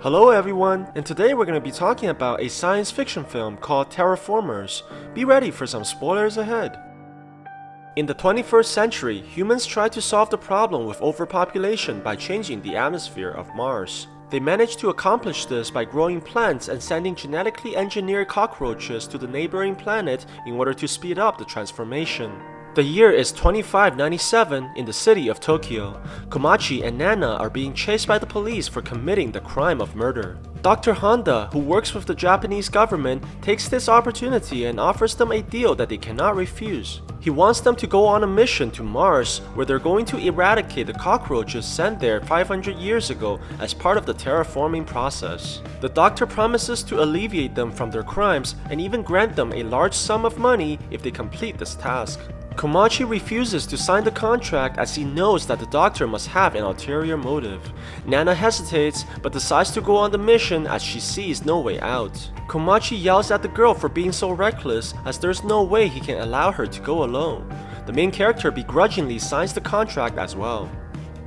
Hello everyone, and today we're going to be talking about a science fiction film called Terraformers. Be ready for some spoilers ahead. In the 21st century, humans tried to solve the problem with overpopulation by changing the atmosphere of Mars. They managed to accomplish this by growing plants and sending genetically engineered cockroaches to the neighboring planet in order to speed up the transformation. The year is 2597 in the city of Tokyo. Komachi and Nana are being chased by the police for committing the crime of murder. Dr. Honda, who works with the Japanese government, takes this opportunity and offers them a deal that they cannot refuse. He wants them to go on a mission to Mars, where they're going to eradicate the cockroaches sent there 500 years ago as part of the terraforming process. The doctor promises to alleviate them from their crimes and even grant them a large sum of money if they complete this task. Komachi refuses to sign the contract as he knows that the doctor must have an ulterior motive. Nana hesitates but decides to go on the mission as she sees no way out. Komachi yells at the girl for being so reckless as there's no way he can allow her to go alone. The main character begrudgingly signs the contract as well.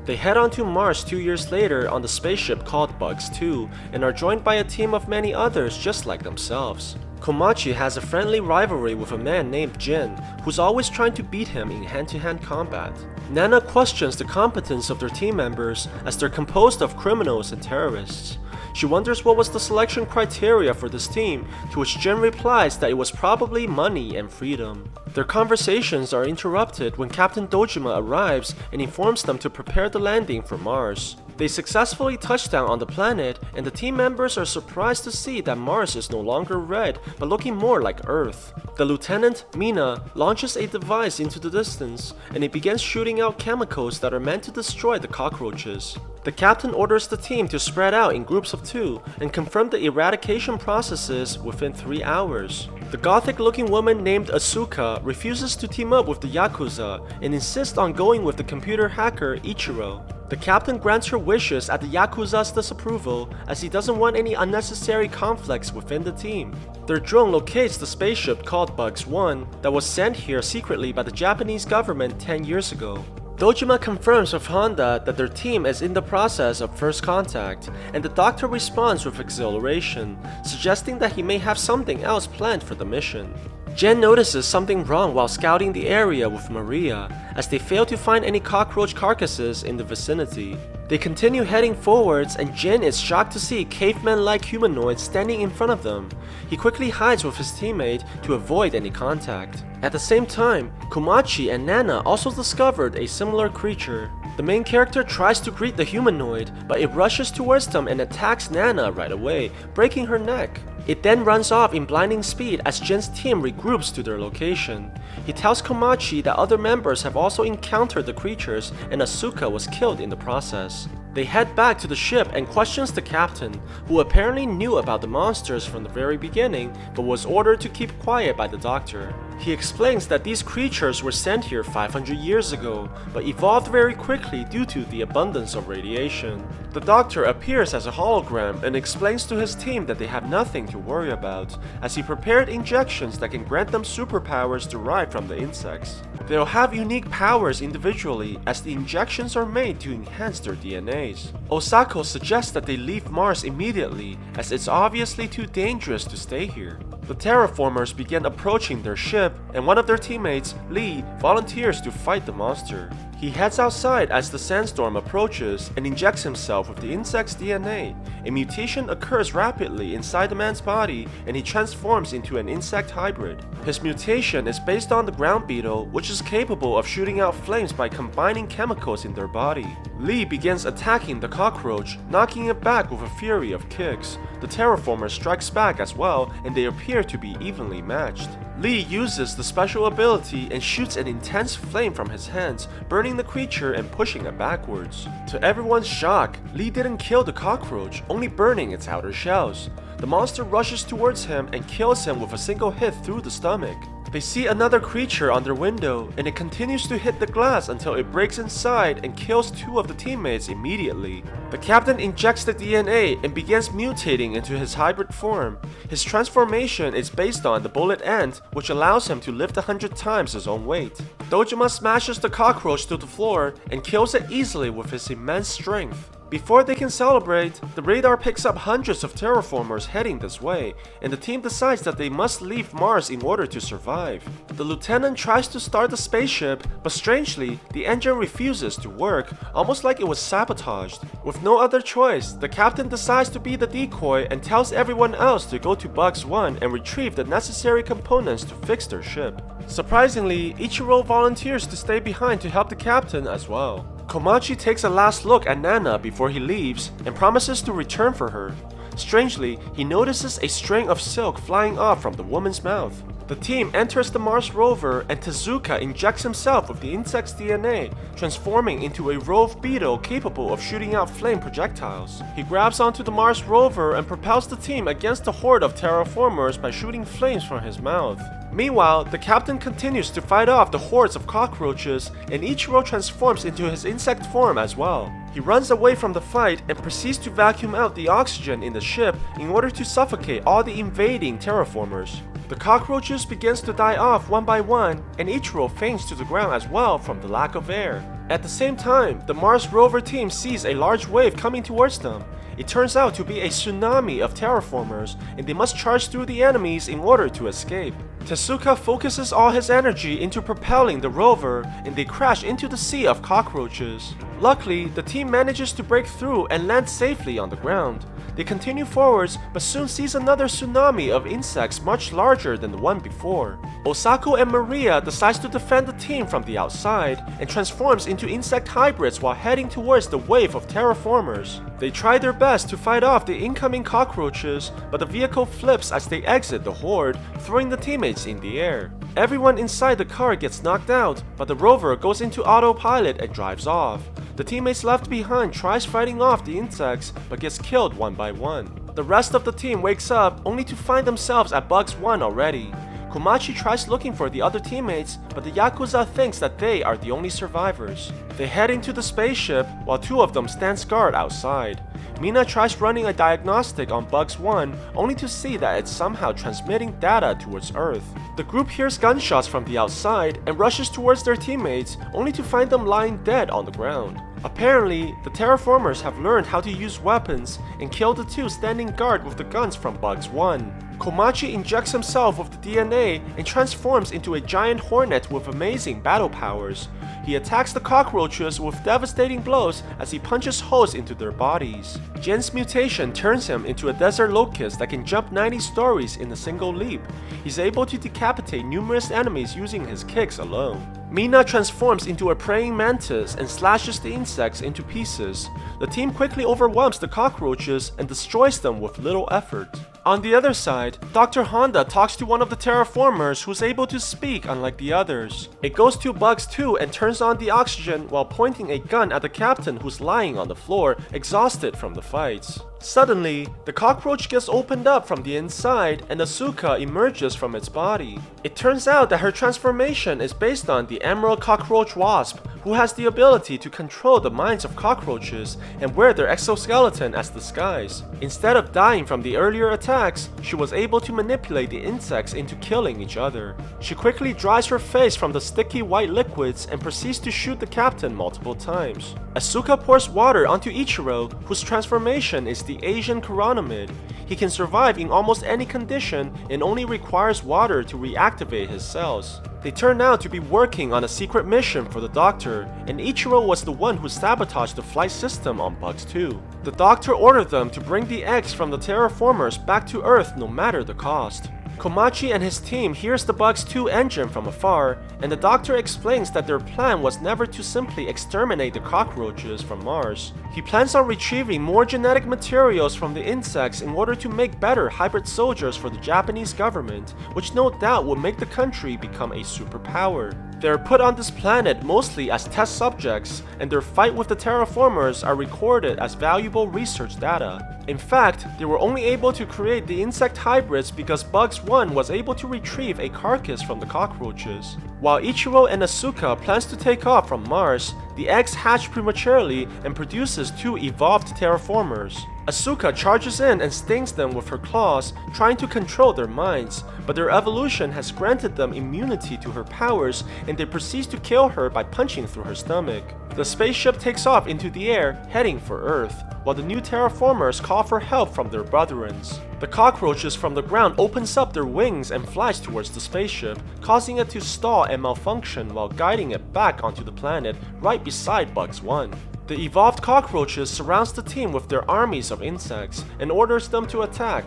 They head on to Mars 2 years later on the spaceship called Bugs 2 and are joined by a team of many others just like themselves. Komachi has a friendly rivalry with a man named Jin, who's always trying to beat him in hand-to-hand combat. Nana questions the competence of their team members as they're composed of criminals and terrorists. She wonders what was the selection criteria for this team, to which Jin replies that it was probably money and freedom. Their conversations are interrupted when Captain Dojima arrives and informs them to prepare the landing for Mars. They successfully touch down on the planet, and the team members are surprised to see that Mars is no longer red, but looking more like Earth. The lieutenant, Mina, launches a device into the distance, and it begins shooting out chemicals that are meant to destroy the cockroaches. The captain orders the team to spread out in groups of 2 and confirm the eradication processes within 3 hours. The gothic-looking woman named Asuka refuses to team up with the Yakuza and insists on going with the computer hacker Ichiro. The captain grants her wishes at the Yakuza's disapproval as he doesn't want any unnecessary conflicts within the team. Their drone locates the spaceship called Bugs 1 that was sent here secretly by the Japanese government 10 years ago. Dojima confirms with Honda that their team is in the process of first contact, and the doctor responds with exhilaration, suggesting that he may have something else planned for the mission. Jen notices something wrong while scouting the area with Maria, as they fail to find any cockroach carcasses in the vicinity. They continue heading forwards and Jin is shocked to see caveman-like humanoids standing in front of them. He quickly hides with his teammate to avoid any contact. At the same time, Komachi and Nana also discovered a similar creature. The main character tries to greet the humanoid, but it rushes towards them and attacks Nana right away, breaking her neck. It then runs off in blinding speed as Jin's team regroups to their location. He tells Komachi that other members have also encountered the creatures and Asuka was killed in the process. They head back to the ship and questions the captain, who apparently knew about the monsters from the very beginning but was ordered to keep quiet by the doctor. He explains that these creatures were sent here 500 years ago, but evolved very quickly due to the abundance of radiation. The doctor appears as a hologram and explains to his team that they have nothing to worry about, as he prepared injections that can grant them superpowers derived from the insects. They'll have unique powers individually, as the injections are made to enhance their DNAs. Osako suggests that they leave Mars immediately, as it's obviously too dangerous to stay here. The terraformers begin approaching their ship, and one of their teammates, Lee, volunteers to fight the monster. He heads outside as the sandstorm approaches and injects himself with the insect's DNA. A mutation occurs rapidly inside the man's body and he transforms into an insect hybrid. His mutation is based on the ground beetle, which is capable of shooting out flames by combining chemicals in their body. Lee begins attacking the cockroach, knocking it back with a fury of kicks. The terraformer strikes back as well, and they appear to be evenly matched. Lee uses the special ability and shoots an intense flame from his hands, burning the creature and pushing it backwards. To everyone's shock, Lee didn't kill the cockroach, only burning its outer shells. The monster rushes towards him and kills him with a single hit through the stomach. They see another creature on their window, and it continues to hit the glass until it breaks inside and kills 2 of the teammates immediately. The captain injects the DNA and begins mutating into his hybrid form. His transformation is based on the bullet ant, which allows him to lift 100 times his own weight. Dojima smashes the cockroach to the floor and kills it easily with his immense strength. Before they can celebrate, the radar picks up hundreds of terraformers heading this way, and the team decides that they must leave Mars in order to survive. The lieutenant tries to start the spaceship, but strangely, the engine refuses to work, almost like it was sabotaged. With no other choice, the captain decides to be the decoy and tells everyone else to go to Bugs 1 and retrieve the necessary components to fix their ship. Surprisingly, Ichiro volunteers to stay behind to help the captain as well. Komachi takes a last look at Nana before he leaves and promises to return for her. Strangely, he notices a string of silk flying off from the woman's mouth. The team enters the Mars rover and Tezuka injects himself with the insect's DNA, transforming into a rove beetle capable of shooting out flame projectiles. He grabs onto the Mars rover and propels the team against the horde of terraformers by shooting flames from his mouth. Meanwhile, the captain continues to fight off the hordes of cockroaches, and Ichiro transforms into his insect form as well. He runs away from the fight and proceeds to vacuum out the oxygen in the ship in order to suffocate all the invading terraformers. The cockroaches begins to die off one by one, and Ichiro faints to the ground as well from the lack of air. At the same time, the Mars rover team sees a large wave coming towards them. It turns out to be a tsunami of terraformers, and they must charge through the enemies in order to escape. Tezuka focuses all his energy into propelling the rover, and they crash into the sea of cockroaches. Luckily, the team manages to break through and land safely on the ground. They continue forwards, but soon sees another tsunami of insects much larger than the one before. Osako and Maria decides to defend the team from the outside, and transforms into insect hybrids while heading towards the wave of terraformers. They try their best to fight off the incoming cockroaches, but the vehicle flips as they exit the horde, throwing the teammates in the air. Everyone inside the car gets knocked out, but the rover goes into autopilot and drives off. The teammates left behind tries fighting off the insects, but gets killed one by one. The rest of the team wakes up only to find themselves at Bugs 1 already. Komachi tries looking for the other teammates, but the Yakuza thinks that they are the only survivors. They head into the spaceship, while two of them stand guard outside. Mina tries running a diagnostic on Bugs 1, only to see that it's somehow transmitting data towards Earth. The group hears gunshots from the outside and rushes towards their teammates, only to find them lying dead on the ground. Apparently, the terraformers have learned how to use weapons and kill the two standing guard with the guns from Bugs 1. Komachi injects himself with the DNA and transforms into a giant hornet with amazing battle powers. He attacks the cockroaches with devastating blows as he punches holes into their bodies. Jin's mutation turns him into a desert locust that can jump 90 stories in a single leap. He's able to decapitate numerous enemies using his kicks alone. Mina transforms into a praying mantis and slashes the insects into pieces. The team quickly overwhelms the cockroaches and destroys them with little effort. On the other side, Dr. Honda talks to one of the terraformers who's able to speak unlike the others. It goes to Bugs 2 and turns on the oxygen while pointing a gun at the captain who's lying on the floor, exhausted from the fights. Suddenly, the cockroach gets opened up from the inside and Asuka emerges from its body. It turns out that her transformation is based on the Emerald Cockroach Wasp, who has the ability to control the minds of cockroaches and wear their exoskeleton as disguise. Instead of dying from the earlier attacks, she was able to manipulate the insects into killing each other. She quickly dries her face from the sticky white liquids and proceeds to shoot the captain multiple times. Asuka pours water onto Ichiro, whose transformation is the Asian Chironomid. He can survive in almost any condition and only requires water to reactivate his cells. They turn out to be working on a secret mission for the Doctor, and Ichiro was the one who sabotaged the flight system on Bugs 2. The Doctor ordered them to bring the eggs from the terraformers back to Earth no matter the cost. Komachi and his team hears the Bugs 2 engine from afar, and the Doctor explains that their plan was never to simply exterminate the cockroaches from Mars. He plans on retrieving more genetic materials from the insects in order to make better hybrid soldiers for the Japanese government, which no doubt will make the country become a superpower. They are put on this planet mostly as test subjects, and their fight with the terraformers are recorded as valuable research data. In fact, they were only able to create the insect hybrids because Bugs 1 was able to retrieve a carcass from the cockroaches. While Ichiro and Asuka plans to take off from Mars, the eggs hatch prematurely and produces two evolved terraformers. Asuka charges in and stings them with her claws, trying to control their minds, but their evolution has granted them immunity to her powers and they proceed to kill her by punching through her stomach. The spaceship takes off into the air, heading for Earth, while the new terraformers call for help from their brethren. The cockroaches from the ground opens up their wings and flies towards the spaceship, causing it to stall and malfunction while guiding it back onto the planet right beside Bugs 1. The evolved cockroaches surrounds the team with their armies of insects and orders them to attack.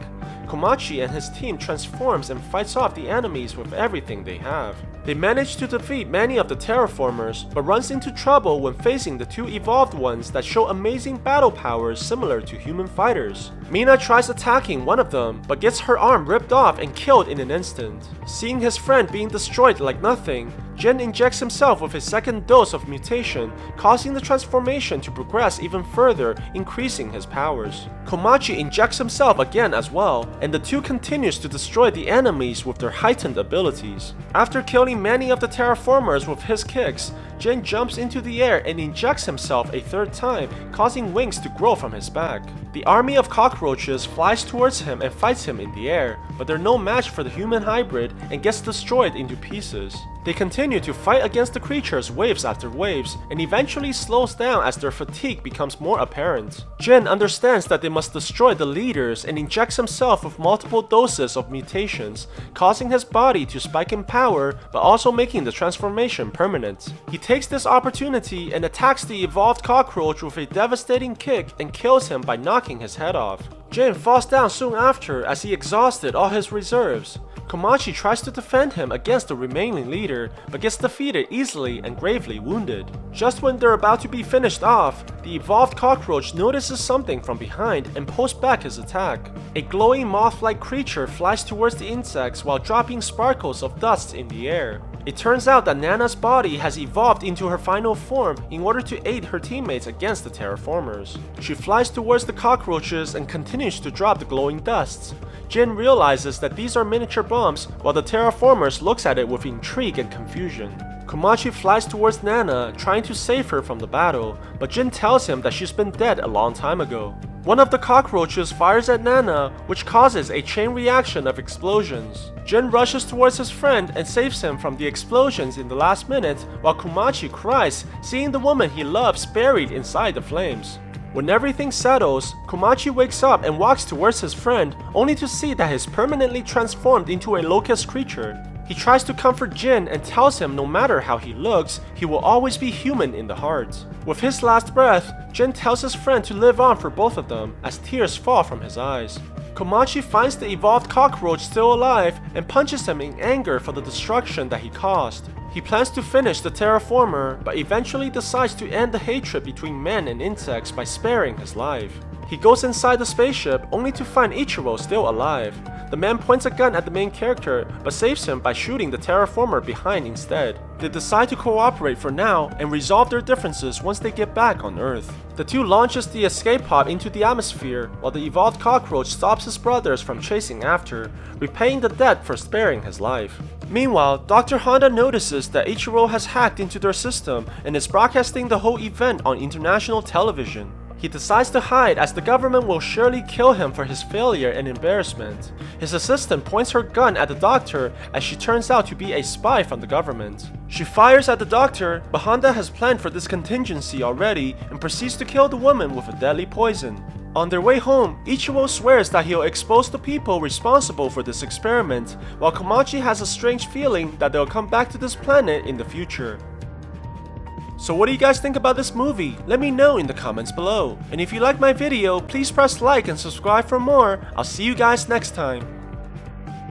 Komachi and his team transforms and fights off the enemies with everything they have. They manage to defeat many of the terraformers, but runs into trouble when facing the two evolved ones that show amazing battle powers similar to human fighters. Mina tries attacking one of them, but gets her arm ripped off and killed in an instant. Seeing his friend being destroyed like nothing, Jin injects himself with a second dose of mutation, causing the transformation to progress even further, increasing his powers. Komachi injects himself again as well, and the two continues to destroy the enemies with their heightened abilities. After killing many of the terraformers with his kicks, Jin jumps into the air and injects himself a third time, causing wings to grow from his back. The army of cockroaches flies towards him and fights him in the air, but they're no match for the human hybrid and gets destroyed into pieces. They continue to fight against the creatures waves after waves, and eventually slows down as their fatigue becomes more apparent. Jin understands that they must destroy the leaders and injects himself with multiple doses of mutations, causing his body to spike in power, but also making the transformation permanent. He takes this opportunity and attacks the evolved cockroach with a devastating kick and kills him by knocking his head off. Jin falls down soon after as he exhausted all his reserves. Komachi tries to defend him against the remaining leader, but gets defeated easily and gravely wounded. Just when they're about to be finished off, the evolved cockroach notices something from behind and pulls back his attack. A glowing moth-like creature flies towards the insects while dropping sparkles of dust in the air. It turns out that Nana's body has evolved into her final form in order to aid her teammates against the terraformers. She flies towards the cockroaches and continues to drop the glowing dusts. Jin realizes that these are miniature bombs, while the terraformers looks at it with intrigue and confusion. Komachi flies towards Nana, trying to save her from the battle, but Jin tells him that she's been dead a long time ago. One of the cockroaches fires at Nana, which causes a chain reaction of explosions. Jin rushes towards his friend and saves him from the explosions in the last minute, while Komachi cries, seeing the woman he loves buried inside the flames. When everything settles, Komachi wakes up and walks towards his friend, only to see that he's permanently transformed into a locust creature. He tries to comfort Jin and tells him no matter how he looks, he will always be human in the heart. With his last breath, Jin tells his friend to live on for both of them as tears fall from his eyes. Komachi finds the evolved cockroach still alive and punches him in anger for the destruction that he caused. He plans to finish the terraformer, but eventually decides to end the hatred between men and insects by sparing his life. He goes inside the spaceship only to find Ichiro still alive. The man points a gun at the main character, but saves him by shooting the terraformer behind instead. They decide to cooperate for now and resolve their differences once they get back on Earth. The two launches the escape pod into the atmosphere, while the evolved cockroach stops his brothers from chasing after, repaying the debt for sparing his life. Meanwhile, Dr. Honda notices that Ichiro has hacked into their system and is broadcasting the whole event on international television. He decides to hide as the government will surely kill him for his failure and embarrassment. His assistant points her gun at the doctor as she turns out to be a spy from the government. She fires at the doctor, but Honda has planned for this contingency already and proceeds to kill the woman with a deadly poison. On their way home, Ichiro swears that he'll expose the people responsible for this experiment, while Komachi has a strange feeling that they'll come back to this planet in the future. So what do you guys think about this movie? Let me know in the comments below. And if you like my video, please press like and subscribe for more. I'll see you guys next time.